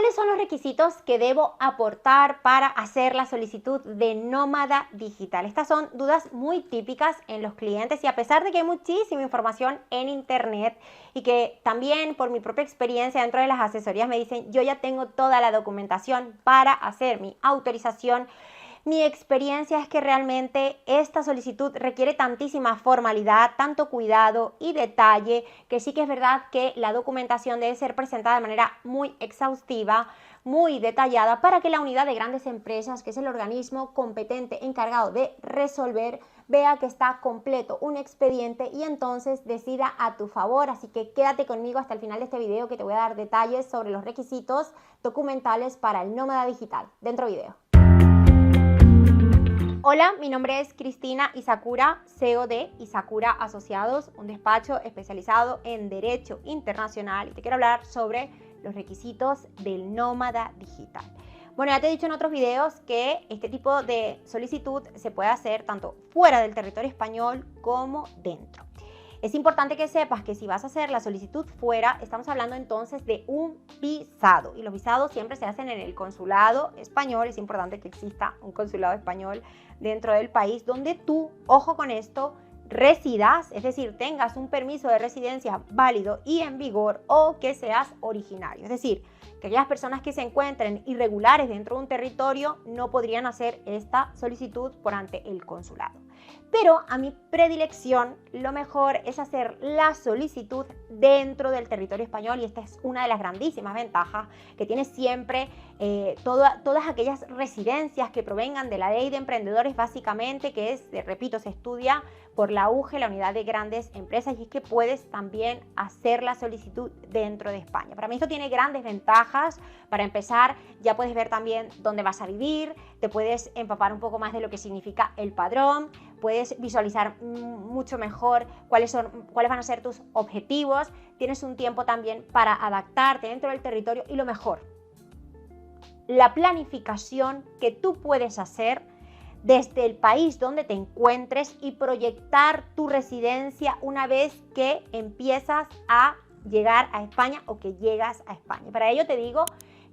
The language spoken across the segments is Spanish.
¿Cuáles son los requisitos que debo aportar para hacer la solicitud de nómada digital? Estas son dudas muy típicas en los clientes y a pesar de que hay muchísima información en internet y que también por mi propia experiencia dentro de las asesorías me dicen yo ya tengo toda la documentación para hacer mi autorización, mi experiencia es que realmente esta solicitud requiere tantísima formalidad, tanto cuidado y detalle, que sí que es verdad que la documentación debe ser presentada de manera muy exhaustiva, muy detallada, para que la unidad de grandes empresas, que es el organismo competente encargado de resolver, vea que está completo un expediente y entonces decida a tu favor. Así que quédate conmigo hasta el final de este video que te voy a dar detalles sobre los requisitos documentales para el nómada digital. Dentro video. Hola, mi nombre es Cristina Isakura, CEO de Isakura Asociados, un despacho especializado en Derecho Internacional, y te quiero hablar sobre los requisitos del nómada digital. Bueno, ya te he dicho en otros videos que este tipo de solicitud se puede hacer tanto fuera del territorio español como dentro. Es importante que sepas que si vas a hacer la solicitud fuera, estamos hablando entonces de un visado. Y los visados siempre se hacen en el consulado español. Es importante que exista un consulado español dentro del país donde tú, ojo con esto, residas, es decir, tengas un permiso de residencia válido y en vigor o que seas originario. Es decir, que aquellas personas que se encuentren irregulares dentro de un territorio no podrían hacer esta solicitud por ante el consulado. Pero a mi predilección, lo mejor es hacer la solicitud dentro del territorio español y esta es una de las grandísimas ventajas que tiene siempre todas aquellas residencias que provengan de la ley de emprendedores básicamente, que es, repito, se estudia por la UGE, la unidad de grandes empresas, y es que puedes también hacer la solicitud dentro de España. Para mí esto tiene grandes ventajas. Para empezar, ya puedes ver también dónde vas a vivir, te puedes empapar un poco más de lo que significa el padrón, puedes visualizar mucho mejor cuáles van a ser tus objetivos, tienes un tiempo también para adaptarte dentro del territorio y lo mejor, la planificación que tú puedes hacer desde el país donde te encuentres y proyectar tu residencia una vez que empiezas a llegar a España o que llegas a España. Para ello te digo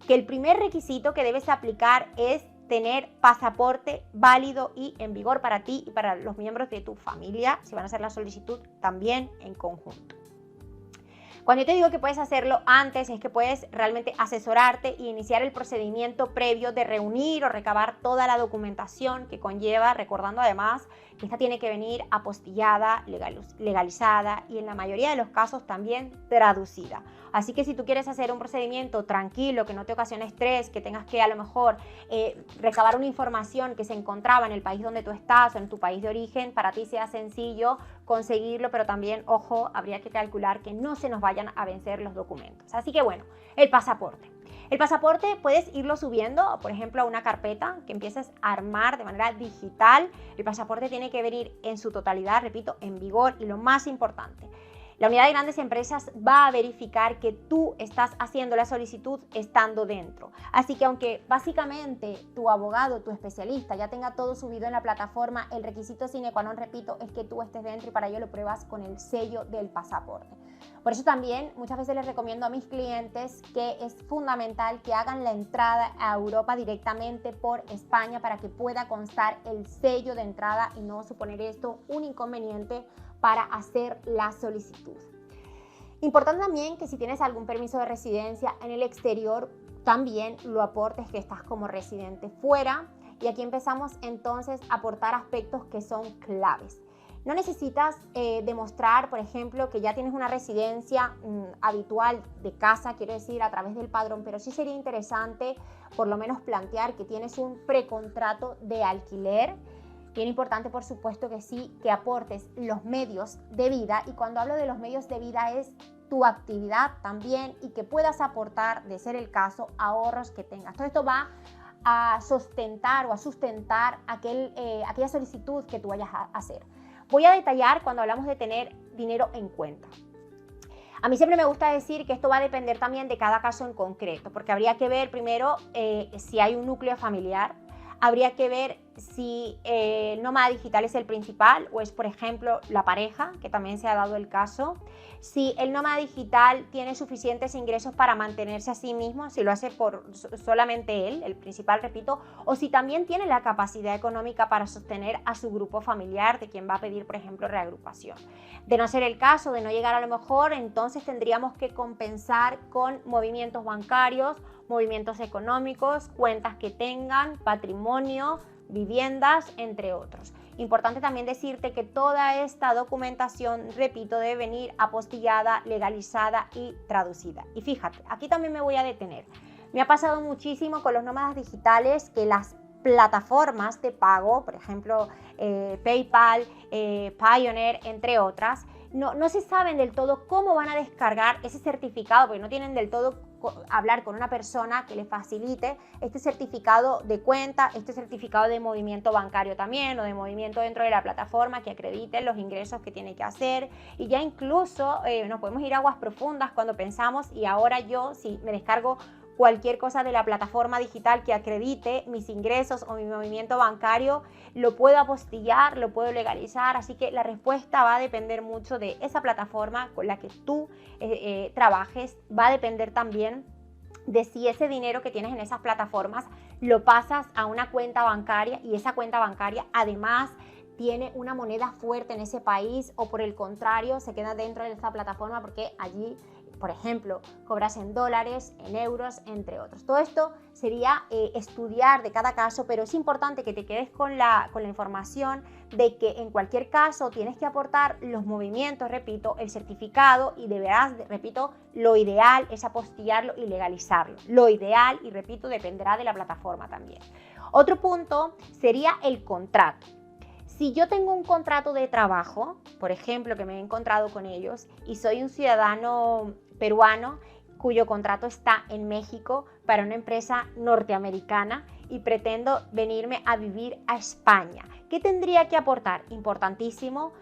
que el primer requisito que debes aplicar es tener pasaporte válido y en vigor para ti y para los miembros de tu familia, si van a hacer la solicitud también en conjunto. Cuando yo te digo que puedes hacerlo antes, es que puedes realmente asesorarte e iniciar el procedimiento previo de reunir o recabar toda la documentación que conlleva, recordando además que esta tiene que venir apostillada, legalizada y en la mayoría de los casos también traducida. Así que si tú quieres hacer un procedimiento tranquilo, que no te ocasione estrés, que tengas que a lo mejor recabar una información que se encontraba en el país donde tú estás o en tu país de origen, para ti sea sencillo conseguirlo, pero también, ojo, habría que calcular que no se nos vayan a vencer los documentos. Así que bueno, el pasaporte. El pasaporte puedes irlo subiendo, por ejemplo, a una carpeta que empieces a armar de manera digital. El pasaporte tiene que venir en su totalidad, repito, en vigor, y lo más importante, la unidad de grandes empresas va a verificar que tú estás haciendo la solicitud estando dentro. Así que aunque básicamente tu abogado, tu especialista ya tenga todo subido en la plataforma, el requisito sine qua non, repito, es que tú estés dentro y para ello lo pruebas con el sello del pasaporte. Por eso también muchas veces les recomiendo a mis clientes que es fundamental que hagan la entrada a Europa directamente por España para que pueda constar el sello de entrada y no suponer esto un inconveniente para hacer la solicitud. Importante también que si tienes algún permiso de residencia en el exterior, también lo aportes que estás como residente fuera. Y aquí empezamos entonces a aportar aspectos que son claves. No necesitas demostrar, por ejemplo, que ya tienes una residencia habitual de casa, quiero decir, a través del padrón, pero sí sería interesante por lo menos plantear que tienes un precontrato de alquiler. Bien importante, por supuesto que sí, que aportes los medios de vida, y cuando hablo de los medios de vida es tu actividad también, y que puedas aportar, de ser el caso, ahorros que tengas. Todo esto va a sustentar aquella solicitud que tú vayas a hacer. Voy a detallar cuando hablamos de tener dinero en cuenta. A mí siempre me gusta decir que esto va a depender también de cada caso en concreto, porque habría que ver primero si hay un núcleo familiar, habría que ver si el nómada digital es el principal o es, por ejemplo, la pareja, que también se ha dado el caso. Si el nómada digital tiene suficientes ingresos para mantenerse a sí mismo, si lo hace por solamente él, el principal, repito, o si también tiene la capacidad económica para sostener a su grupo familiar de quien va a pedir, por ejemplo, reagrupación. De no ser el caso, de no llegar a lo mejor, entonces tendríamos que compensar con movimientos bancarios, movimientos económicos, cuentas que tengan, patrimonio, viviendas, entre otros. Importante también decirte que toda esta documentación, repito, debe venir apostillada, legalizada y traducida. Y fíjate, aquí también me voy a detener. Me ha pasado muchísimo con los nómadas digitales que las plataformas de pago, por ejemplo, PayPal, Payoneer, entre otras, no se saben del todo cómo van a descargar ese certificado, porque no tienen del todo hablar con una persona que le facilite este certificado de cuenta, este certificado de movimiento bancario también, o de movimiento dentro de la plataforma que acredite los ingresos que tiene que hacer. Y ya incluso nos podemos ir a aguas profundas cuando pensamos, y ahora yo, si me descargo cualquier cosa de la plataforma digital que acredite mis ingresos o mi movimiento bancario, lo puedo apostillar, lo puedo legalizar. Así que la respuesta va a depender mucho de esa plataforma con la que tú trabajes. Va a depender también de si ese dinero que tienes en esas plataformas lo pasas a una cuenta bancaria, y esa cuenta bancaria además tiene una moneda fuerte en ese país, o por el contrario se queda dentro de esa plataforma porque allí, por ejemplo, cobras en dólares, en euros, entre otros. Todo esto sería estudiar de cada caso, pero es importante que te quedes con la información de que en cualquier caso tienes que aportar los movimientos, repito, el certificado, y deberás, repito, lo ideal es apostillarlo y legalizarlo. Lo ideal, y repito, dependerá de la plataforma también. Otro punto sería el contrato. Si yo tengo un contrato de trabajo, por ejemplo, que me he encontrado con ellos, y soy un ciudadano peruano cuyo contrato está en México para una empresa norteamericana y pretendo venirme a vivir a España, ¿qué tendría que aportar? Importantísimo,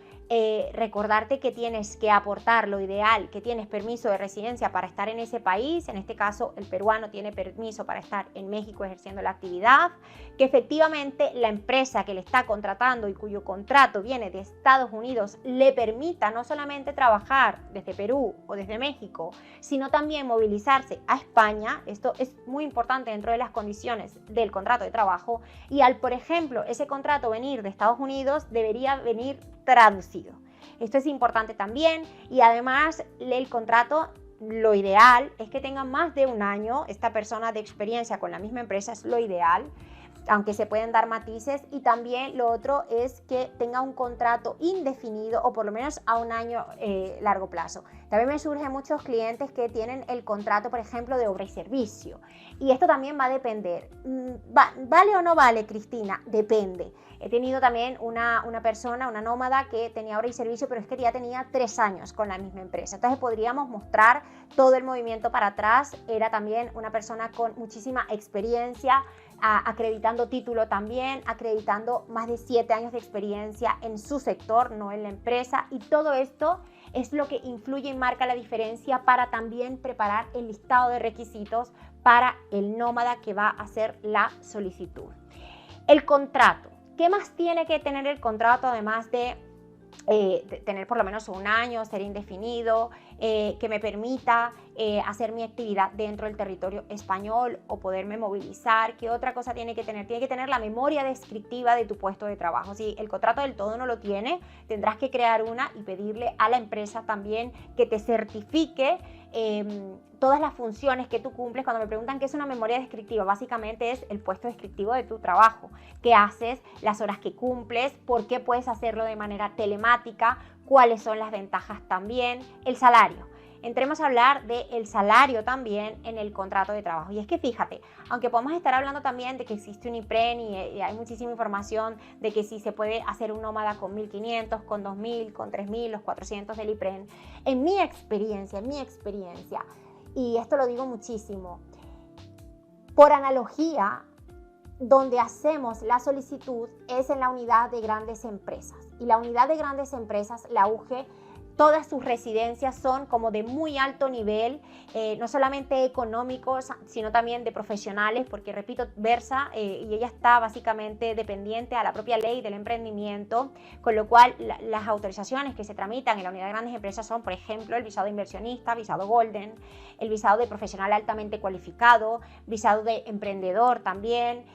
recordarte que tienes que aportar lo ideal, que tienes permiso de residencia para estar en ese país. En este caso, el peruano tiene permiso para estar en México ejerciendo la actividad, que efectivamente la empresa que le está contratando y cuyo contrato viene de Estados Unidos le permita no solamente trabajar desde Perú o desde México, sino también movilizarse a España. Esto es muy importante dentro de las condiciones del contrato de trabajo, y al, por ejemplo, ese contrato venir de Estados Unidos, debería venir traducido. Esto es importante también, y además el contrato, lo ideal es que tenga más de un año esta persona de experiencia con la misma empresa, es lo ideal, aunque se pueden dar matices. Y también lo otro es que tenga un contrato indefinido, o por lo menos a un año largo plazo. También me surgen muchos clientes que tienen el contrato, por ejemplo, de obra y servicio, y esto también va a depender. ¿Vale o no vale, Cristina? Depende. He tenido también una persona, una nómada, que tenía obra y servicio, pero es que ya tenía 3 años con la misma empresa. Entonces podríamos mostrar todo el movimiento para atrás. Era también una persona con muchísima experiencia, acreditando título también, acreditando más de 7 años de experiencia en su sector, no en la empresa. Y todo esto es lo que influye y marca la diferencia para también preparar el listado de requisitos para el nómada que va a hacer la solicitud. El contrato. ¿Qué más tiene que tener el contrato, además de tener por lo menos un año, ser indefinido, que me permita hacer mi actividad dentro del territorio español o poderme movilizar? ¿Qué otra cosa tiene que tener? Tiene que tener la memoria descriptiva de tu puesto de trabajo. Si el contrato del todo no lo tiene, tendrás que crear una y pedirle a la empresa también que te certifique todas las funciones que tú cumples. Cuando me preguntan qué es una memoria descriptiva, básicamente es el puesto descriptivo de tu trabajo, qué haces, las horas que cumples, por qué puedes hacerlo de manera telemática, cuáles son las ventajas también, el salario. Entremos a hablar del salario también en el contrato de trabajo. Y es que fíjate, aunque podemos estar hablando también de que existe un IPREN y hay muchísima información de que sí se puede hacer un nómada con 1.500, con 2.000, con 3.000, los 400 del IPREN, en mi experiencia, y esto lo digo muchísimo, por analogía, donde hacemos la solicitud es en la unidad de grandes empresas. Y la unidad de grandes empresas, la UGE, todas sus residencias son como de muy alto nivel, no solamente económicos, sino también de profesionales, porque repito, Versa y ella está básicamente dependiente a la propia ley del emprendimiento, con lo cual las autorizaciones que se tramitan en la unidad de grandes empresas son, por ejemplo, el visado de inversionista, visado Golden, el visado de profesional altamente cualificado, visado de emprendedor también.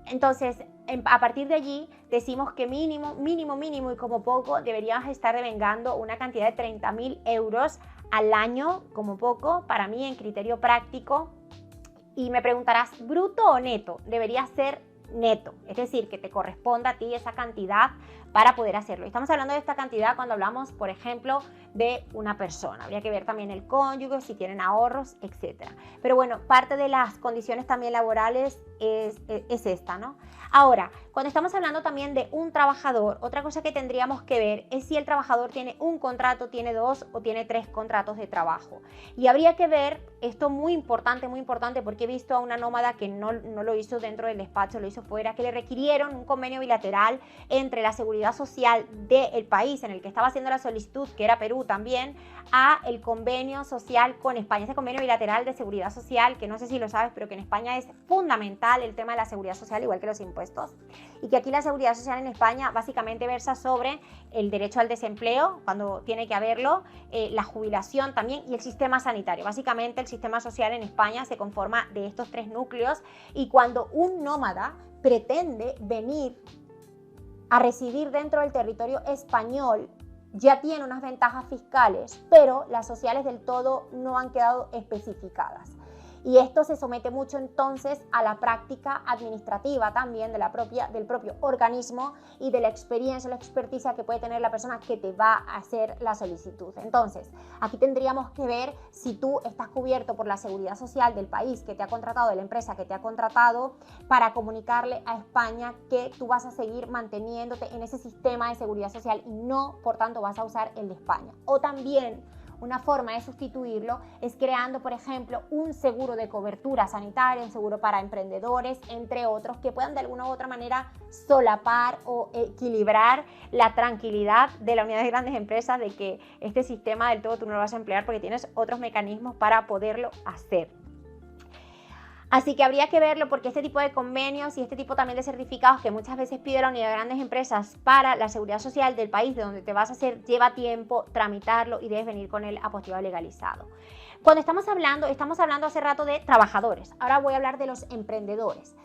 Entonces, a partir de allí decimos que mínimo y como poco deberías estar devengando una cantidad de 30.000 euros al año, como poco, para mí en criterio práctico. Y me preguntarás, ¿bruto o neto? Debería ser neto, es decir, que te corresponda a ti esa cantidad para poder hacerlo. Estamos hablando de esta cantidad cuando hablamos, por ejemplo, de una persona. Habría que ver también el cónyuge, si tienen ahorros, etc. Pero bueno, parte de las condiciones también laborales es esta, ¿no? Ahora, cuando estamos hablando también de un trabajador, otra cosa que tendríamos que ver es si el trabajador tiene un contrato, tiene 2 o tiene 3 contratos de trabajo. Y habría que ver, esto muy importante, porque he visto a una nómada que no lo hizo dentro del despacho, lo hizo fuera, que le requirieron un convenio bilateral entre la seguridad social del país en el que estaba haciendo la solicitud, que era Perú también, a el convenio social con España, ese convenio bilateral de seguridad social, que no sé si lo sabes, pero que en España es fundamental el tema de la seguridad social, igual que los impuestos, y que aquí la seguridad social en España básicamente versa sobre el derecho al desempleo, cuando tiene que haberlo, la jubilación también y el sistema sanitario. Básicamente el sistema social en España se conforma de estos 3 núcleos, y cuando un nómada pretende venir a residir dentro del territorio español, ya tiene unas ventajas fiscales, pero las sociales del todo no han quedado especificadas. Y esto se somete mucho entonces a la práctica administrativa también del propio organismo y de la experiencia, la experticia que puede tener la persona que te va a hacer la solicitud. Entonces, aquí tendríamos que ver si tú estás cubierto por la seguridad social del país que te ha contratado, de la empresa que te ha contratado, para comunicarle a España que tú vas a seguir manteniéndote en ese sistema de seguridad social y no, por tanto, vas a usar el de España. O también, una forma de sustituirlo es creando, por ejemplo, un seguro de cobertura sanitaria, un seguro para emprendedores, entre otros, que puedan de alguna u otra manera solapar o equilibrar la tranquilidad de la unidad de grandes empresas de que este sistema del todo tú no lo vas a emplear porque tienes otros mecanismos para poderlo hacer. Así que habría que verlo, porque este tipo de convenios y este tipo también de certificados que muchas veces pide la unidad de grandes empresas para la seguridad social del país de donde te vas a hacer, lleva tiempo tramitarlo y debes venir con el apostillado legalizado. Cuando estamos hablando hace rato de trabajadores, ahora voy a hablar de los emprendedores.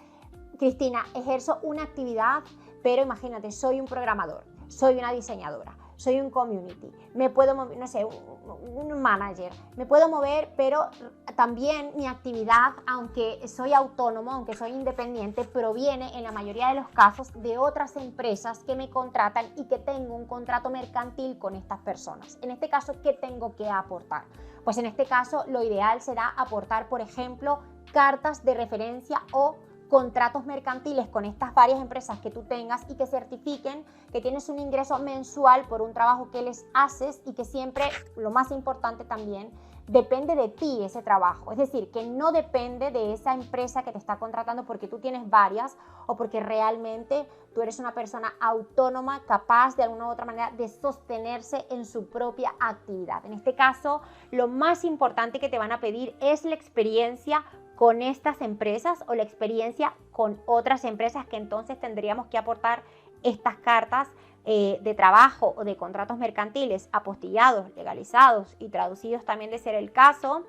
Cristina, ejerzo una actividad, pero imagínate, soy un programador, soy una diseñadora, soy un community, me puedo mover, no sé, un manager, me puedo mover, pero también mi actividad, aunque soy autónomo, aunque soy independiente, proviene en la mayoría de los casos de otras empresas que me contratan y que tengo un contrato mercantil con estas personas. En este caso, ¿qué tengo que aportar? Pues en este caso, lo ideal será aportar, por ejemplo, cartas de referencia o contratos mercantiles con estas varias empresas que tú tengas y que certifiquen que tienes un ingreso mensual por un trabajo que les haces y que siempre, lo más importante también, depende de ti ese trabajo. Es decir, que no depende de esa empresa que te está contratando porque tú tienes varias o porque realmente tú eres una persona autónoma capaz de alguna u otra manera de sostenerse en su propia actividad. En este caso, lo más importante que te van a pedir es la experiencia con estas empresas o la experiencia con otras empresas, que entonces tendríamos que aportar estas cartas de trabajo o de contratos mercantiles apostillados, legalizados y traducidos también de ser el caso.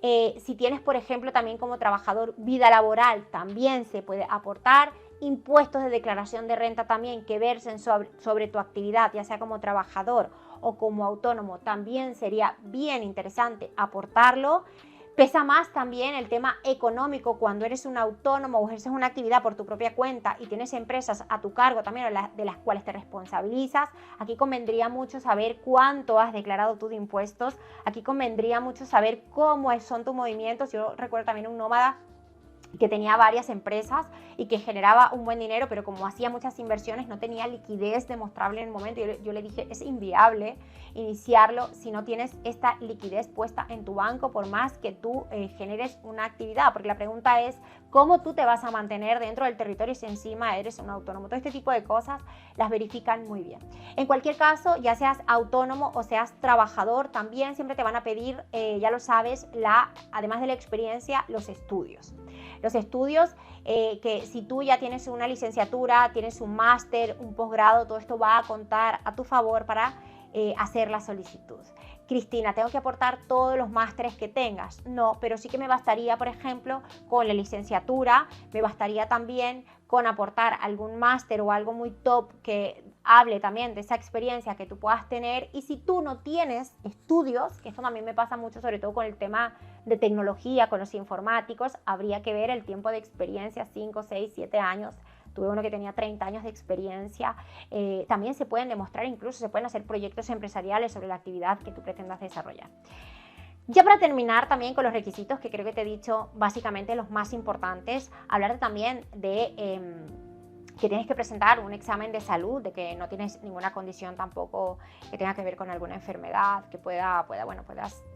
Si tienes, por ejemplo, también como trabajador vida laboral, también se puede aportar. Impuestos de declaración de renta también que versen sobre tu actividad, ya sea como trabajador o como autónomo, también sería bien interesante aportarlo. Pesa más también el tema económico cuando eres un autónomo o ejerces una actividad por tu propia cuenta y tienes empresas a tu cargo también de las cuales te responsabilizas. Aquí convendría mucho saber cuánto has declarado tú de impuestos. Aquí convendría mucho saber cómo son tus movimientos. Yo recuerdo también un nómada que tenía varias empresas y que generaba un buen dinero, pero como hacía muchas inversiones no tenía liquidez demostrable en el momento. Yo le dije, es inviable iniciarlo si no tienes esta liquidez puesta en tu banco, por más que tú generes una actividad, porque la pregunta es cómo tú te vas a mantener dentro del territorio si encima eres un autónomo. Todo este tipo de cosas las verifican muy bien. En cualquier caso, ya seas autónomo o seas trabajador, también siempre te van a pedir, ya lo sabes, además de la experiencia, los estudios. Los estudios que si tú ya tienes una licenciatura, tienes un máster, un posgrado, todo esto va a contar a tu favor para hacer la solicitud. Cristina, ¿tengo que aportar todos los másteres que tengas? No, pero sí que me bastaría, por ejemplo, con la licenciatura, me bastaría también con aportar algún máster o algo muy top que hable también de esa experiencia que tú puedas tener. Y si tú no tienes estudios, que esto también me pasa mucho, sobre todo con el tema de tecnología, con los informáticos, habría que ver el tiempo de experiencia, 5, 6, 7 años. Tuve uno que tenía 30 años de experiencia. También se pueden demostrar, incluso se pueden hacer proyectos empresariales sobre la actividad que tú pretendas desarrollar. Ya para terminar también con los requisitos, que creo que te he dicho básicamente los más importantes, hablarte también de que tienes que presentar un examen de salud, de que no tienes ninguna condición tampoco que tenga que ver con alguna enfermedad que pueda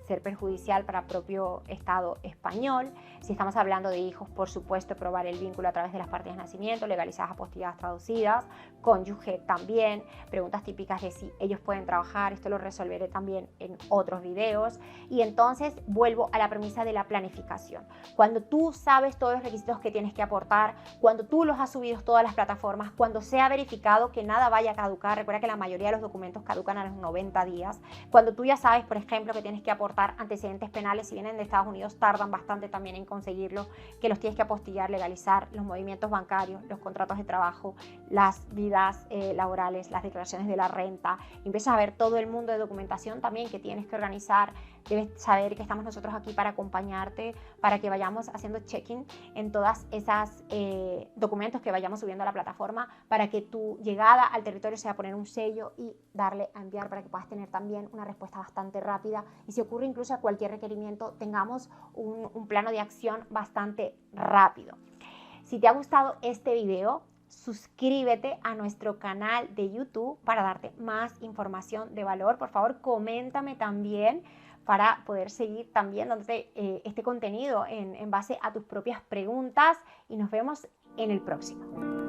ser perjudicial para el propio Estado español. Si estamos hablando de hijos, por supuesto, probar el vínculo a través de las partidas de nacimiento, legalizadas, apostilladas, traducidas, cónyuge también, preguntas típicas de si ellos pueden trabajar, esto lo resolveré también en otros videos. Y entonces vuelvo a la premisa de la planificación. Cuando tú sabes todos los requisitos que tienes que aportar, cuando tú los has subido a todas las plataformas, cuando se ha verificado que nada vaya a caducar, recuerda que la mayoría de los documentos caducan a los 90 días, cuando tú ya sabes, por ejemplo, que tienes que aportar antecedentes penales, si vienen de Estados Unidos tardan bastante también en conseguirlo, que los tienes que apostillar, legalizar, los movimientos bancarios, los contratos de trabajo, las vidas laborales, las declaraciones de la renta, empiezas a ver todo el mundo de documentación también que tienes que organizar. Debes saber que estamos nosotros aquí para acompañarte, para que vayamos haciendo check-in en todas esas documentos que vayamos subiendo a la plataforma, para que tu llegada al territorio sea poner un sello y darle a enviar, para que puedas tener también una respuesta bastante rápida y si ocurre incluso a cualquier requerimiento tengamos un plano de acción bastante rápido. Si te ha gustado este video, suscríbete a nuestro canal de YouTube para darte más información de valor. Por favor, coméntame también para poder seguir también dándote este contenido en base a tus propias preguntas y nos vemos en el próximo.